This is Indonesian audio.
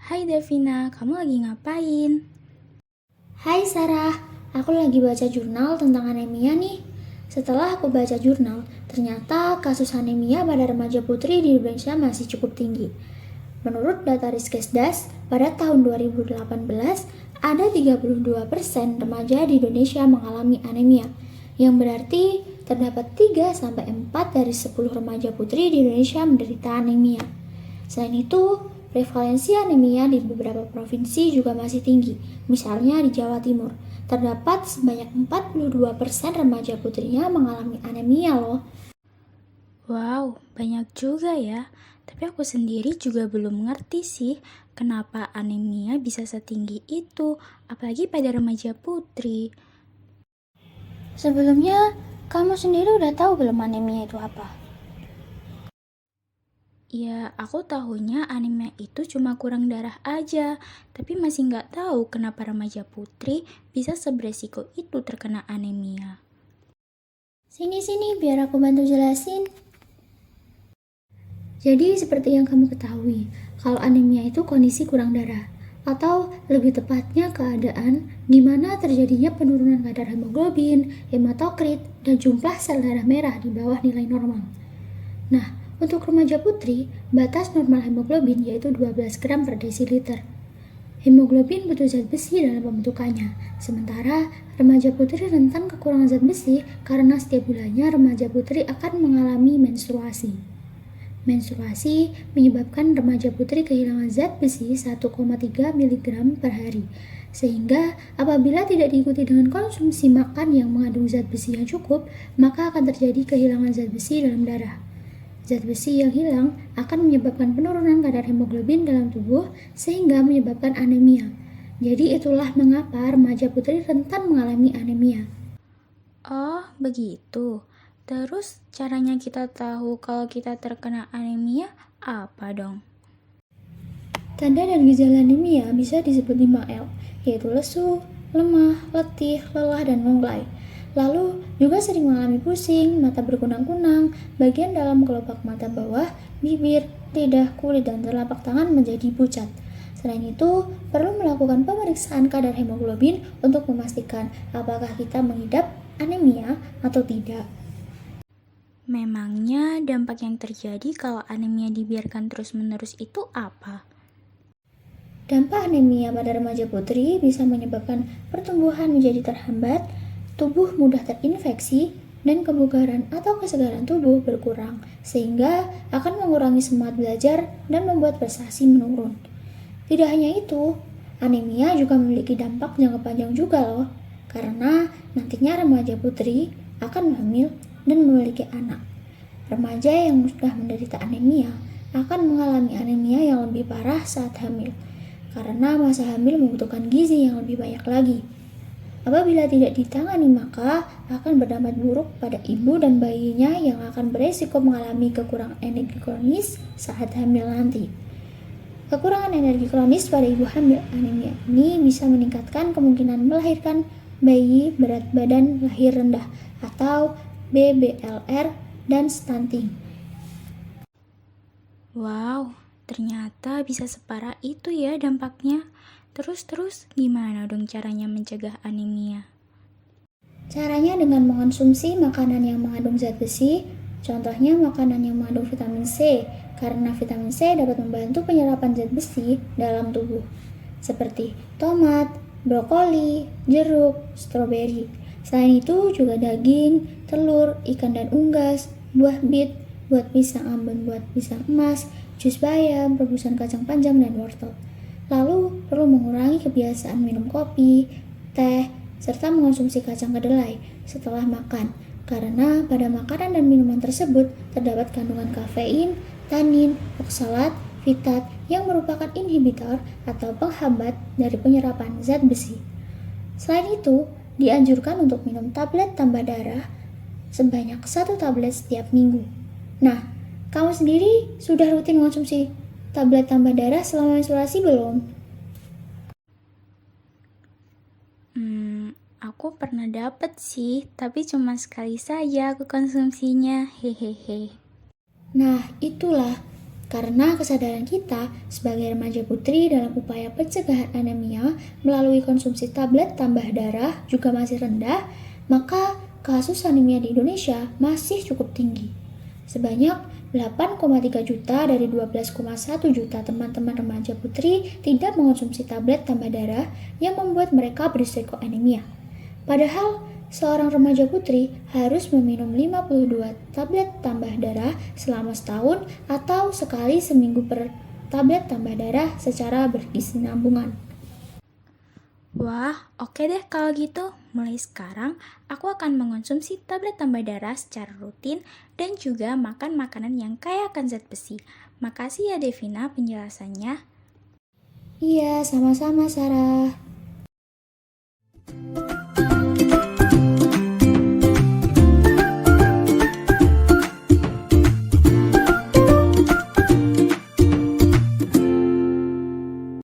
Hai Davina, kamu lagi ngapain? Hai Sarah, aku lagi baca jurnal tentang anemia nih. Setelah aku baca jurnal, ternyata kasus anemia pada remaja putri di Indonesia masih cukup tinggi. Menurut data Riskesdas, pada tahun 2018, ada 32% remaja di Indonesia mengalami anemia, yang berarti terdapat 3-4 dari 10 remaja putri di Indonesia menderita anemia. Selain itu, prevalensi anemia di beberapa provinsi juga masih tinggi. Misalnya di Jawa Timur, terdapat sebanyak 42% remaja putrinya mengalami anemia loh. Wow, banyak juga ya. Tapi aku sendiri juga belum ngerti sih kenapa anemia bisa setinggi itu, apalagi pada remaja putri. Sebelumnya, kamu sendiri udah tahu belum anemia itu apa? Ya, aku tahunya anemia itu cuma kurang darah aja, tapi masih nggak tahu kenapa remaja putri bisa seberesiko itu terkena anemia. Sini, biar aku bantu jelasin. Jadi seperti yang kamu ketahui, kalau anemia itu kondisi kurang darah, atau lebih tepatnya keadaan di mana terjadinya penurunan kadar hemoglobin, hematokrit, dan jumlah sel darah merah di bawah nilai normal. Nah, untuk remaja putri, batas normal hemoglobin yaitu 12 gram per desiliter. Hemoglobin butuh zat besi dalam pembentukannya, sementara remaja putri rentan kekurangan zat besi karena setiap bulannya remaja putri akan mengalami menstruasi. Menstruasi menyebabkan remaja putri kehilangan zat besi 1,3 mg per hari. Sehingga apabila tidak diikuti dengan konsumsi makan yang mengandung zat besi yang cukup, maka akan terjadi kehilangan zat besi dalam darah. Zat besi yang hilang akan menyebabkan penurunan kadar hemoglobin dalam tubuh sehingga menyebabkan anemia. Jadi itulah mengapa remaja putri rentan mengalami anemia. Oh, begitu. Terus caranya kita tahu kalau kita terkena anemia apa dong? Tanda dan gejala anemia bisa disebut 5L, yaitu lesu, lemah, letih, lelah, dan lunglai. Lalu juga sering mengalami pusing, mata berkunang-kunang, bagian dalam kelopak mata bawah, bibir, lidah, kulit, dan telapak tangan menjadi pucat. Selain itu, perlu melakukan pemeriksaan kadar hemoglobin untuk memastikan apakah kita mengidap anemia atau tidak. Memangnya dampak yang terjadi kalau anemia dibiarkan terus-menerus itu apa? Dampak anemia pada remaja putri bisa menyebabkan pertumbuhan menjadi terhambat, tubuh mudah terinfeksi, dan kebugaran atau kesegaran tubuh berkurang, sehingga akan mengurangi semangat belajar dan membuat prestasi menurun. Tidak hanya itu, anemia juga memiliki dampak jangka panjang juga loh, karena nantinya remaja putri akan hamil dan memiliki anak. Remaja yang sudah menderita anemia akan mengalami anemia yang lebih parah saat hamil, karena masa hamil membutuhkan gizi yang lebih banyak lagi. Apabila tidak ditangani maka akan berdampak buruk pada ibu dan bayinya yang akan beresiko mengalami kekurangan energi kronis saat hamil nanti. Kekurangan energi kronis pada ibu hamil anemia ini bisa meningkatkan kemungkinan melahirkan bayi berat badan lahir rendah atau BBLR dan stunting. Wow, ternyata bisa separah itu ya dampaknya. Terus gimana dong caranya mencegah anemia? Caranya dengan mengonsumsi makanan yang mengandung zat besi, contohnya makanan yang mengandung vitamin C, karena vitamin C dapat membantu penyerapan zat besi dalam tubuh, seperti tomat, brokoli, jeruk, stroberi. Selain itu juga daging, telur, ikan dan unggas, buah bit, buat pisang ambon, buat pisang emas, jus bayam, rebusan kacang panjang, dan wortel. Lalu perlu mengurangi kebiasaan minum kopi, teh, serta mengonsumsi kacang kedelai setelah makan, karena pada makanan dan minuman tersebut terdapat kandungan kafein, tanin, oksalat, fitat, yang merupakan inhibitor atau penghambat dari penyerapan zat besi. Selain itu, dianjurkan untuk minum tablet tambah darah sebanyak 1 tablet setiap minggu. Nah, kamu sendiri sudah rutin mengonsumsi tablet tambah darah selama menstruasi belum? Aku pernah dapet sih, tapi cuma sekali saja aku konsumsinya, hehehe. Nah, itulah karena kesadaran kita sebagai remaja putri dalam upaya pencegahan anemia melalui konsumsi tablet tambah darah juga masih rendah, maka kasus anemia di Indonesia masih cukup tinggi. Sebanyak 8,3 juta dari 12,1 juta teman-teman remaja putri tidak mengonsumsi tablet tambah darah yang membuat mereka berisiko anemia. Padahal, seorang remaja putri harus meminum 52 tablet tambah darah selama setahun atau sekali seminggu per tablet tambah darah secara berkesinambungan. Wah, oke deh kalau gitu. Mulai sekarang, aku akan mengonsumsi tablet tambah darah secara rutin dan juga makan makanan yang kaya akan zat besi. Makasih ya Devina penjelasannya. Iya, sama-sama Sarah.